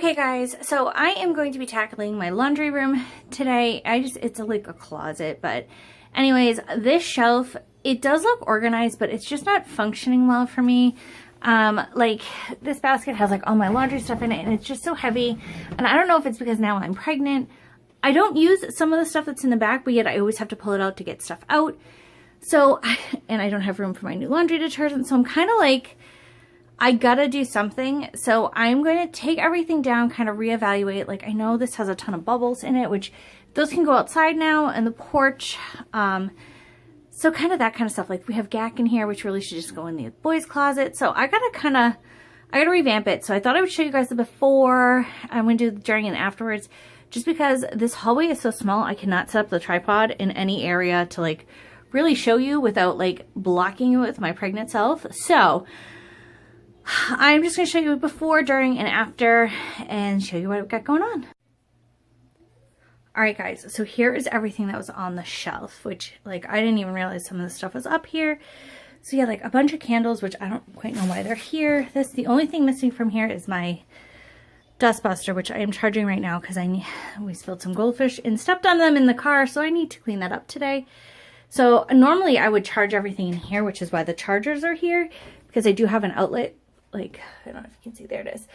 Okay guys, so I am going to be tackling my laundry room today. It's like a closet, but anyways, this shelf, it does look organized, but it's just not functioning well for me. Like this basket has like all my laundry stuff in it and it's just so heavy. And I don't know if it's because now I'm pregnant. I don't use some of the stuff that's in the back, but yet I always have to pull it out to get stuff out. So, and I don't have room for my new laundry detergent. So I'm kind of like, I gotta do something. So I'm going to take everything down, kind of reevaluate. Like I know this has a ton of bubbles in it, which those can go outside now and the porch. So kind of that kind of stuff. Like we have GAC in here, which really should just go in the boys' closet. So I gotta revamp it. So I thought I would show you guys the before. I'm gonna do the during and afterwards, just because this hallway is so small. I cannot set up the tripod in any area to like really show you without like blocking you with my pregnant self. So I'm just going to show you before, during, and after and show you what I've got going on. Alright guys, so here is everything that was on the shelf, which like I didn't even realize some of the stuff was up here. So yeah, like a bunch of candles, which I don't quite know why they're here. The only thing missing from here is my dust buster, which I am charging right now because we spilled some goldfish and stepped on them in the car, so I need to clean that up today. So normally I would charge everything in here, which is why the chargers are here, because I do have an outlet. Like, I don't know if you can see, there it is.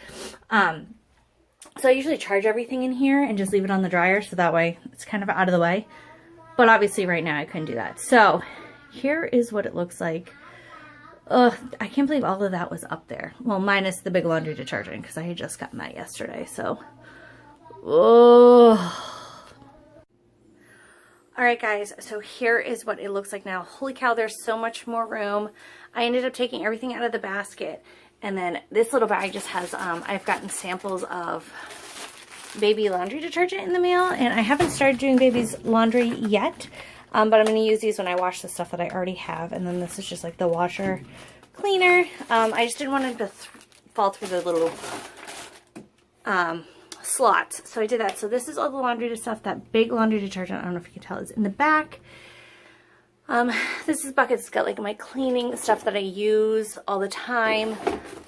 So I usually charge everything in here and just leave it on the dryer, so that way it's kind of out of the way. But obviously right now I couldn't do that. So here is what it looks like. Ugh, I can't believe all of that was up there. Well, minus the big laundry detergent, because I had just gotten that yesterday, so. Oh. Alright guys, so here is what it looks like now. Holy cow, there's so much more room. I ended up taking everything out of the basket. And then this little bag just has, I've gotten samples of baby laundry detergent in the mail. And I haven't started doing baby's laundry yet. But I'm going to use these when I wash the stuff that I already have. And then this is just like the washer cleaner. I just didn't want it to fall through the little slots. So I did that. So this is all the laundry stuff. That big laundry detergent, I don't know if you can tell, is in the back. This is buckets. It's got like my cleaning stuff that I use all the time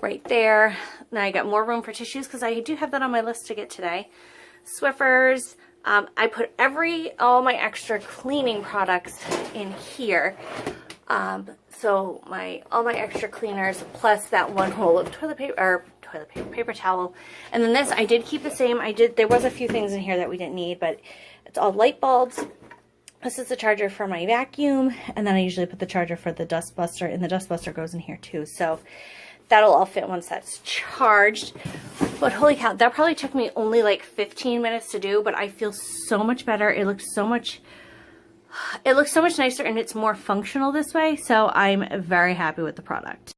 right there. Now I got more room for tissues because I do have that on my list to get today. Swiffers. I put all my extra cleaning products in here. So all my extra cleaners plus that one roll of paper towel. And then this, I did keep the same. There was a few things in here that we didn't need, but it's all light bulbs. This is the charger for my vacuum, and then I usually put the charger for the dust buster, and the dust buster goes in here too. So that'll all fit once that's charged. But holy cow, that probably took me only like 15 minutes to do, but I feel so much better. It looks so much nicer, and it's more functional this way. So I'm very happy with the product.